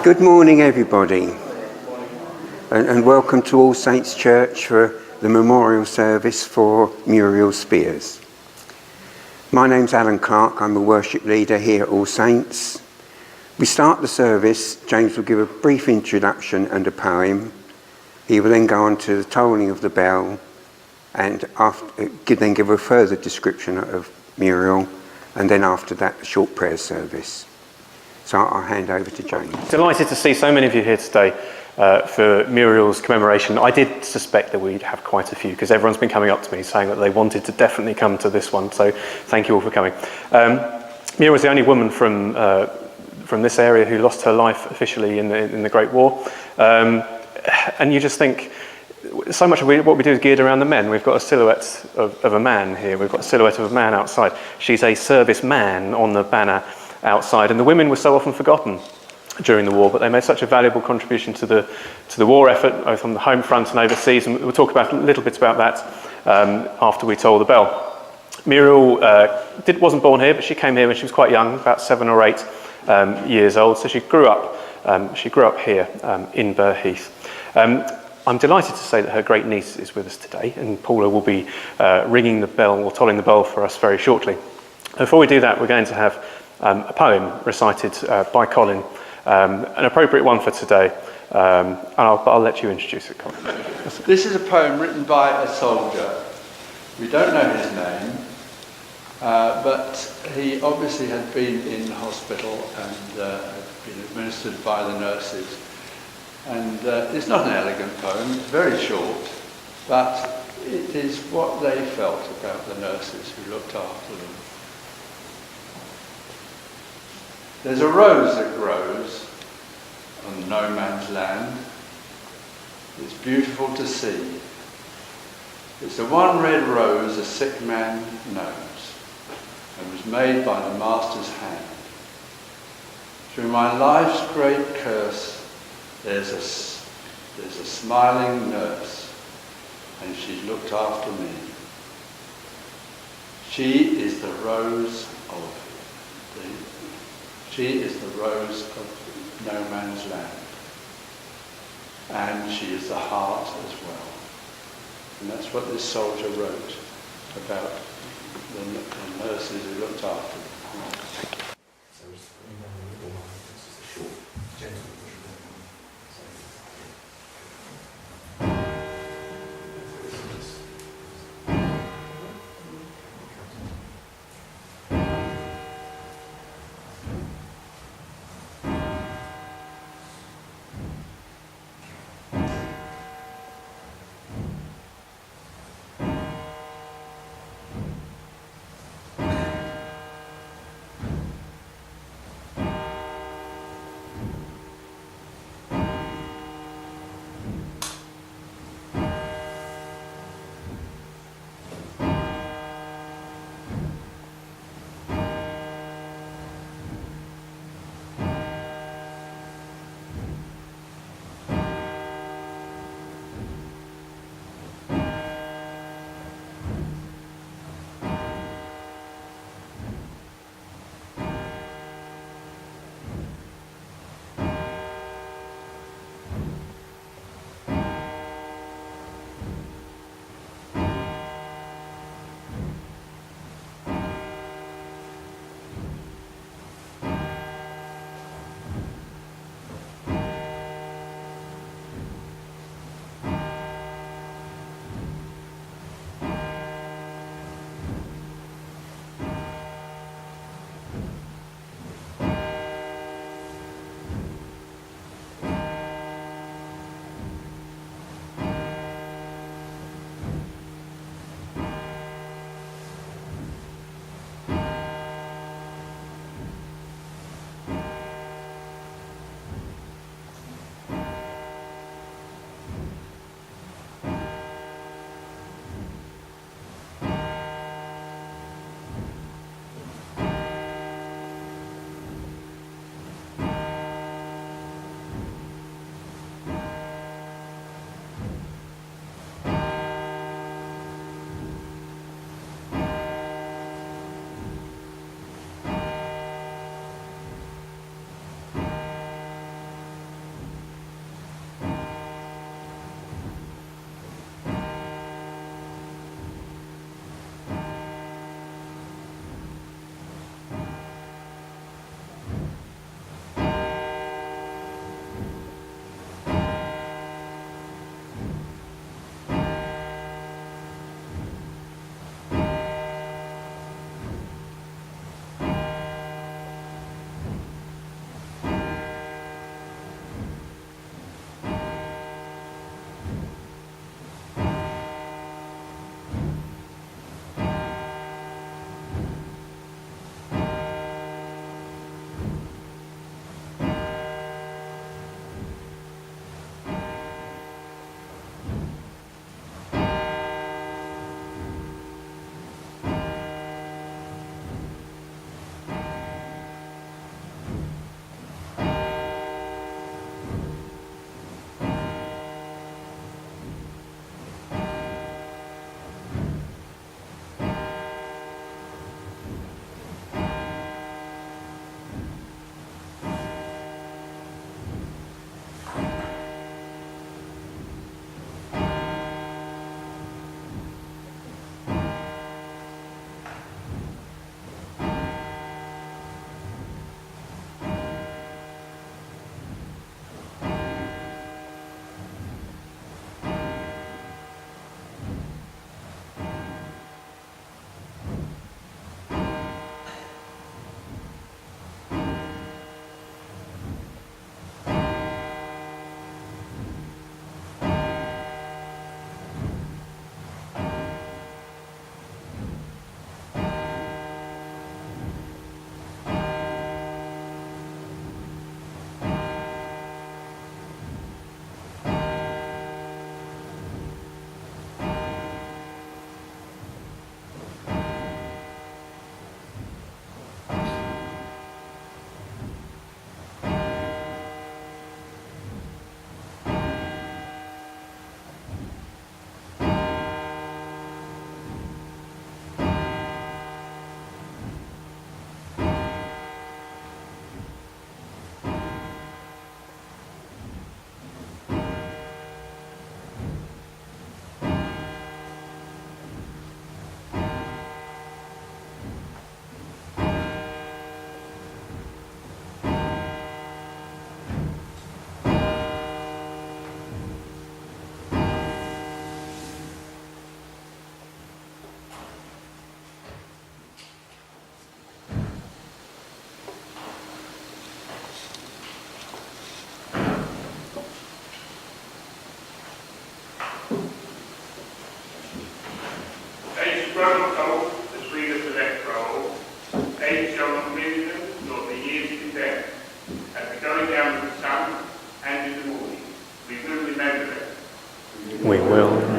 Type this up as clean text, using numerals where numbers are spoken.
Good morning, everybody, and welcome to All Saints Church for the memorial service for Muriel Spiers. My name's Alan Clark. I'm a worship leader here at All Saints. We start the service. James will give a brief introduction and a poem. He will then go on to the tolling of the bell and then give a further description of Muriel, and then after that, a short prayer service. So I'll hand over to James. Delighted to see so many of you here today for Muriel's commemoration. I did suspect that we'd have quite a few because everyone's been coming up to me saying that they wanted to definitely come to this one. So thank you all for coming. Muriel was the only woman from this area who lost her life officially in the Great War. And you just think, so much of what we do is geared around the men. We've got a silhouette of a man here. We've got a silhouette of a man outside. She's a service man on the banner outside, and the women were so often forgotten during the war, but they made such a valuable contribution to the war effort, both on the home front and overseas, and we'll talk about a little bit about that after we toll the bell. Muriel wasn't born here, but she came here when she was quite young, about 7 or 8 years old, so she grew up here in Burheath. I'm delighted to say that her great niece is with us today, and Paula will be ringing the bell or tolling the bell for us very shortly. Before we do that, we're going to have a poem recited by Colin, an appropriate one for today, and I'll let you introduce it, Colin. This is a poem written by a soldier. We don't know his name, but he obviously had been in hospital and had been administered by the nurses. And it's not an elegant poem, it's very short, but it is what they felt about the nurses who looked after them. There's a rose that grows on no man's land. It's beautiful to see. It's the one red rose a sick man knows, and was made by the Master's hand. Through my life's great curse, there's a smiling nurse, and she's looked after me. She is the rose of no man's land, and she is the heart as well. And that's what this soldier wrote about the nurses who looked after them. Croydon House, the Swede of the left row, 8 John Clinton, nor the years condemned, at the going down of the sun and in the morning. We will remember them. We will